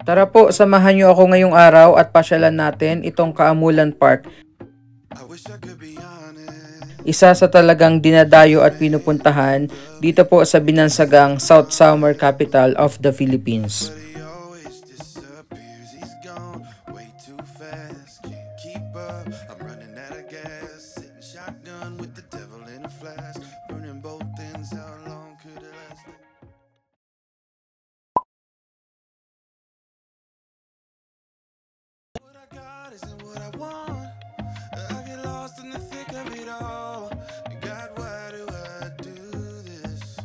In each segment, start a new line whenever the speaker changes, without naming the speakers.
Tara po, samahan nyo ako ngayong araw at pasyalan natin itong Kaamulan Park. Isa sa talagang dinadayo at pinupuntahan dito po sa binansagang South Summer Capital of the Philippines.
Isn't what I want. I get lost in the thick of it all. God, why do I do this?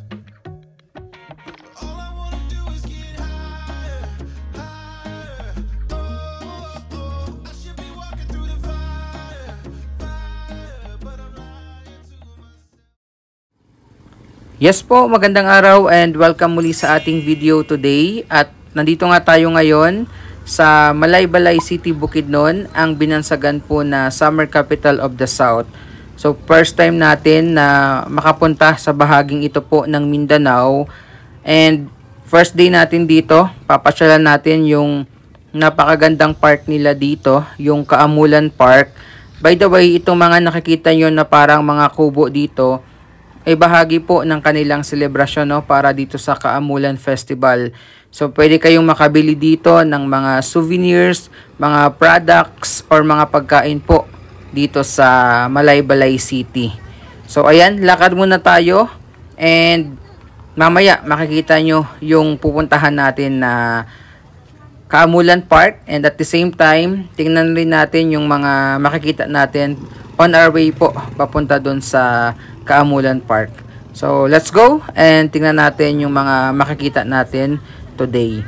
All I wanna do is get higher, higher. Oh, oh, I should be walking through the fire, fire, but I'm lying to myself.
Yes po, magandang araw and welcome muli sa ating video today. At nandito nga tayo ngayon sa Malaybalay City, Bukidnon, ang binansagan po na Summer Capital of the South. So first time natin na makapunta sa bahaging ito po ng Mindanao, and first day natin dito, papasyalan natin yung napakagandang park nila dito, yung Kaamulan Park. By the way, itong mga nakikita nyo na parang mga kubo dito ay bahagi po ng kanilang selebrasyon, no, para dito sa Kaamulan Festival. So, pwede kayong makabili dito ng mga souvenirs, mga products, or mga pagkain po dito sa Malaybalay City. So, ayan, lakad muna tayo. And mamaya, makikita nyo yung pupuntahan natin na Kaamulan Park. And at the same time, tingnan rin natin yung mga makikita natin on our way po, papunta dun sa Kaamulan Park. So, let's go and tingnan natin yung mga makikita natin today.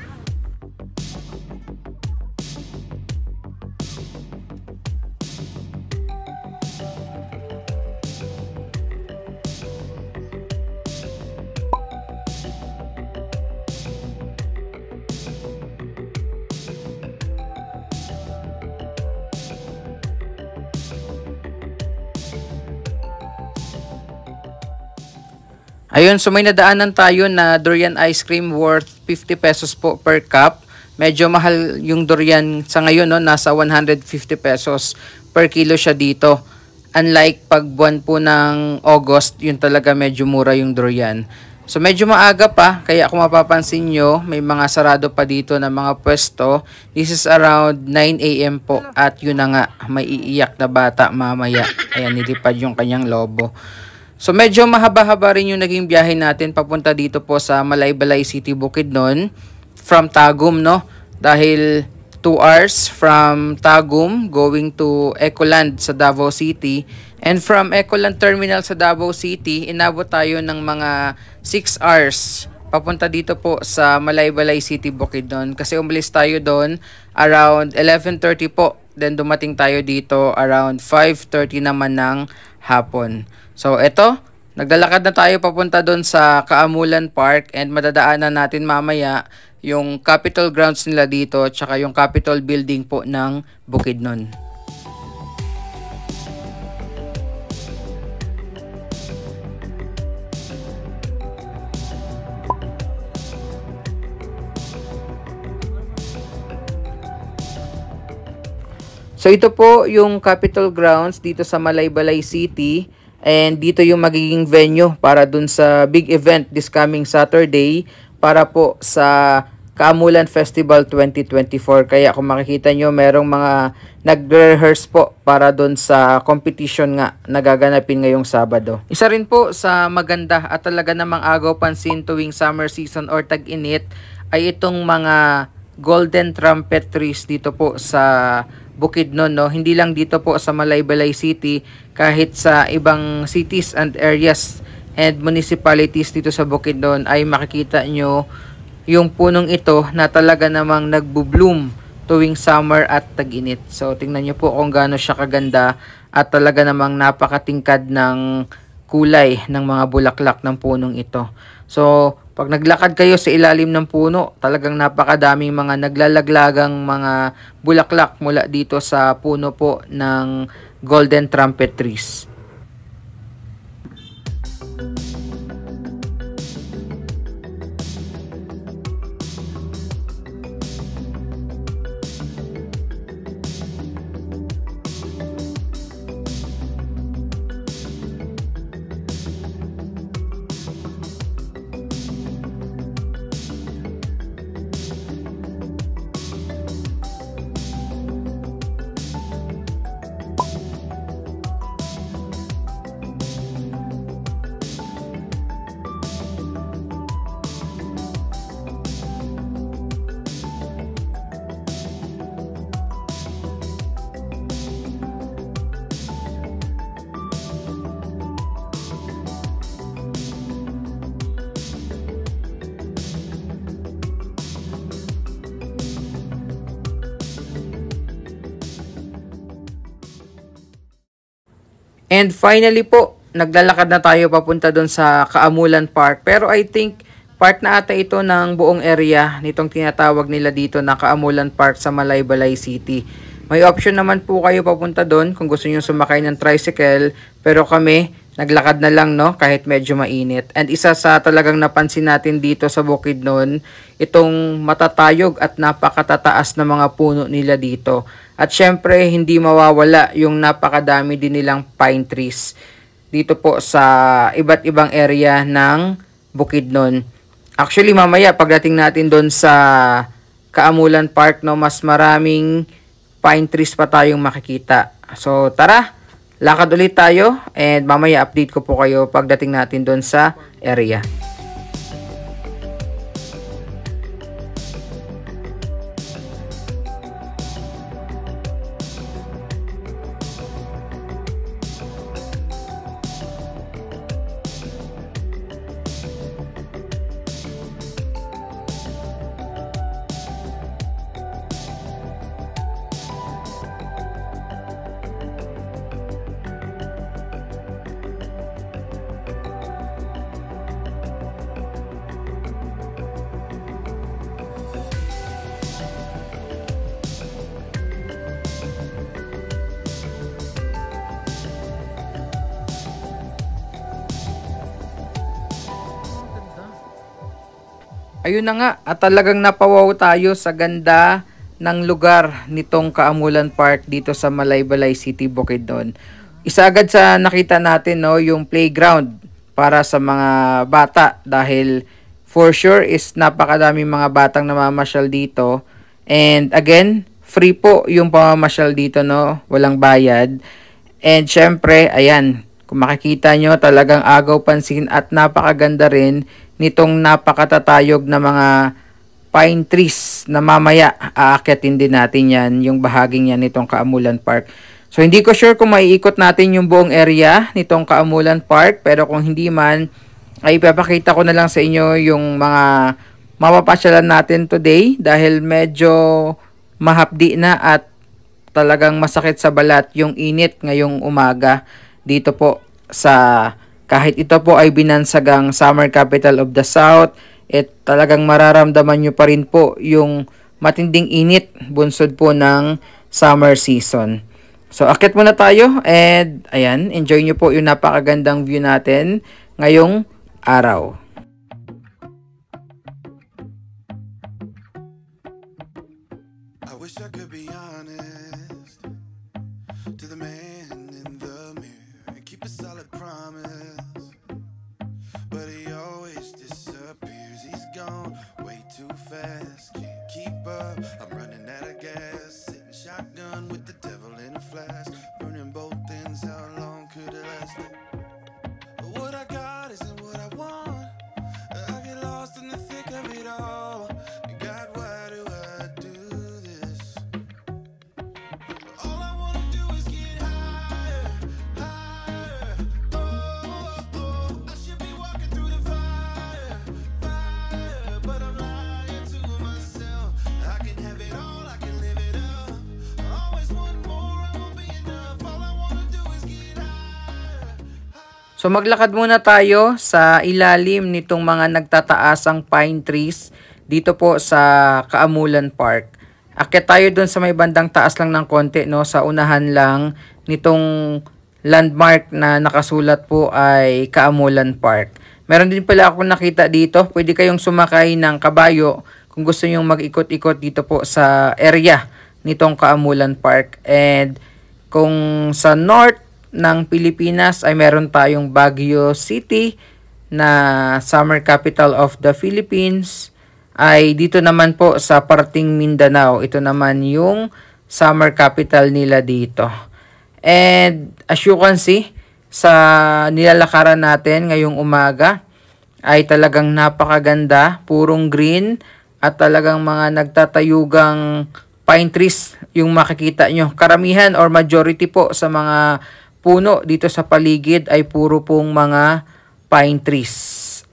Ayun, so may nadaanan tayo na durian ice cream worth 50 pesos po per cup. Medyo mahal yung durian sa ngayon, no? Nasa 150 pesos per kilo siya dito. Unlike pag buwan po ng August, yun talaga medyo mura yung durian. So medyo maaga pa, kaya kung mapapansin nyo, may mga sarado pa dito na mga pwesto. This is around 9 AM po, at yun na nga, may iiyak na bata mamaya. Ayan, nilipad yung kanyang lobo. So medyo mahaba-haba rin yung naging biyahe natin papunta dito po sa Malaybalay City, Bukidnon from Tagum, no? Dahil 2 hours from Tagum going to Ecoland sa Davao City, and from Ecoland Terminal sa Davao City, inabot tayo ng mga 6 hours papunta dito po sa Malaybalay City, Bukidnon, kasi umalis tayo doon around 11:30 po. Then dumating tayo dito around 5:30 naman ng hapon. So, eto, naglalakad na tayo papunta doon sa Kaamulan Park, and madadaanan natin mamaya yung Capitol grounds nila dito, tsaka yung Capitol building po ng Bukidnon. So, ito po yung Capitol grounds dito sa Malaybalay City. And dito yung magiging venue para dun sa big event this coming Saturday para po sa Kaamulan Festival 2024. Kaya kung makikita nyo, merong mga nagre-rehearse po para dun sa competition nga na gaganapin ngayong Sabado. Isa rin po sa maganda at talaga namang agaw pansin tuwing summer season or tag-init ay itong mga golden trumpet trees dito po sa Bukidnon, no? Hindi lang dito po sa Malaybalay City, kahit sa ibang cities and areas and municipalities dito sa Bukidnon ay makikita nyo yung punong ito na talaga namang nagbo-bloom tuwing summer at tag-init. So tingnan nyo po kung gaano siya kaganda at talaga namang napakatingkad ng kulay ng mga bulaklak ng punong ito. So pag naglakad kayo sa ilalim ng puno, talagang napakadaming mga naglalaglagang mga bulaklak mula dito sa puno po ng golden trumpet trees. And finally po, naglalakad na tayo papunta doon sa Kaamulan Park. Pero I think part na ata ito ng buong area nitong tinatawag nila dito na Kaamulan Park sa Malaybalay City. May option naman po kayo papunta doon kung gusto niyo sumakay ng tricycle. Pero kami, naglakad na lang no, kahit medyo mainit. And isa sa talagang napansin natin dito sa Bukidnon, itong matatayog at napakatataas na mga puno nila dito. At syempre, hindi mawawala yung napakadami din nilang pine trees dito po sa iba't ibang area ng Bukidnon. Actually, mamaya pagdating natin doon sa Kaamulan Park, no, mas maraming pine trees pa tayong makikita. So, tara, lakad ulit tayo and mamaya update ko po kayo pagdating natin doon sa area. Ayun na nga, at talagang napawaw tayo sa ganda ng lugar nitong Kaamulan Park dito sa Malaybalay City, Bukidnon. Isa agad sa nakita natin, no, yung playground para sa mga bata dahil for sure is napakadaming mga batang namamasyal dito. And again, free po yung pamamasyal dito, no, walang bayad. And syempre, ayan, kung makikita nyo, talagang agaw pansin at napakaganda rin nitong napakatatayog na mga pine trees na mamaya aakyatin din natin yan, yung bahaging yan nitong Kaamulan Park. So hindi ko sure kung maiikot natin yung buong area nitong Kaamulan Park, pero kung hindi man, ay ipapakita ko na lang sa inyo yung mga mapapasyalan natin today dahil medyo mahapdi na at talagang masakit sa balat yung init ngayong umaga dito po sa kahit ito po ay binansagang Summer Capital of the South, talagang mararamdaman nyo pa rin po yung matinding init bunsod po ng summer season. So, akit muna tayo and ayan, enjoy nyo po yung napakagandang view natin ngayong araw.
I wish I could be honest to the man in the mirror and keep a solid promise, but he always disappears. He's gone way too fast, can't keep up. I'm running out of gas, sitting shotgun with the devil in a flash, burning both ends. How long could it last? What I got isn't what I want. I get lost in the thick of it all. God, why do I do this? All I wanna do is get higher, higher. Oh, oh, I should be walking through the fire, fire, but I'm lying to myself. I can have it all, I can live it up. Always want more, I won't be enough. All I wanna do is get higher.
So maglakad muna tayo sa ilalim nitong mga nagtataasang pine trees dito po sa Kaamulan Park. Akyat tayo dun sa may bandang taas lang ng konti, no, sa unahan lang nitong landmark na nakasulat po ay Kaamulan Park. Meron din pala akong nakita dito, pwede kayong sumakay ng kabayo kung gusto nyong mag-ikot-ikot dito po sa area nitong Kaamulan Park. And kung sa north ng Pilipinas ay meron tayong Baguio City na Summer Capital of the Philippines, ay dito naman po sa parting Mindanao, ito naman yung Summer Capital nila dito. And as you can see, sa nilalakaran natin ngayong umaga ay talagang napakaganda, purong green at talagang mga nagtatayugang pine trees yung makikita nyo. Karamihan or majority po sa mga puno dito sa paligid ay puro pong mga pine trees.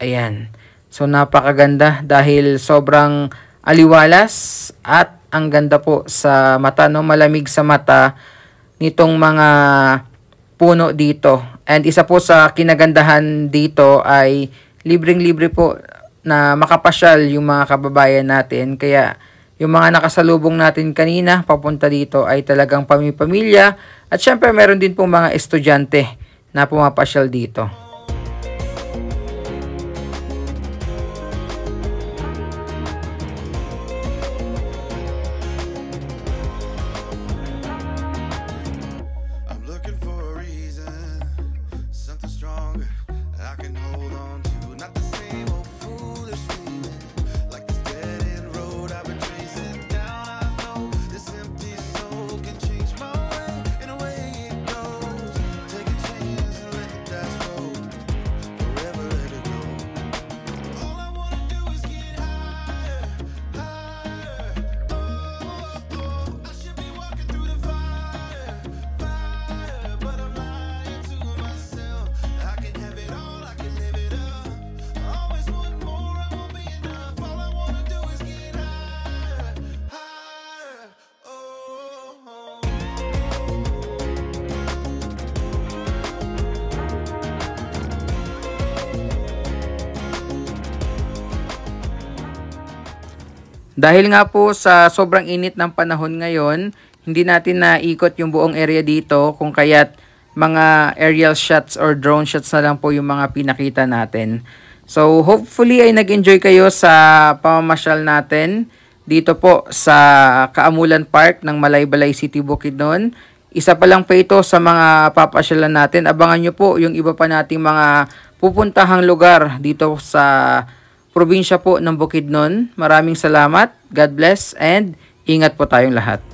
Ayan. So napakaganda dahil sobrang aliwalas at ang ganda po sa mata, no? Malamig sa mata nitong mga puno dito. And isa po sa kinagandahan dito ay libreng-libre po na makapasyal yung mga kababayan natin. Kaya yung mga nakasalubong natin kanina papunta dito ay talagang pamilya. At syempre meron din po mga estudyante na pumapasyal dito.
I'm looking for a reason, something stronger I can hold on to. Not the same old foolish feeling, like this dead end road I've been tracing down. I know this empty soul can change my way, and away it goes. Take a chance and let the dice roll, forever let it go. All I wanna do is get higher, higher. Oh, oh, I should be walking through the fire, fire, but I'm lying to myself. I can have it all, I can live it up. Always want more, I won't be enough. All I wanna do is get higher, higher. Oh, oh.
Dahil nga po sa sobrang init ng panahon ngayon, hindi natin naikot yung buong area dito, kung kaya't mga aerial shots or drone shots na lang po yung mga pinakita natin. So hopefully ay nag-enjoy kayo sa pamamasyal natin dito po sa Kaamulan Park ng Malaybalay City, Bukidnon. Isa pa lang po ito sa mga papasyalan natin. Abangan nyo po yung iba pa nating mga pupuntahang lugar dito sa probinsya po ng Bukidnon. Maraming salamat, God bless, and ingat po tayong lahat.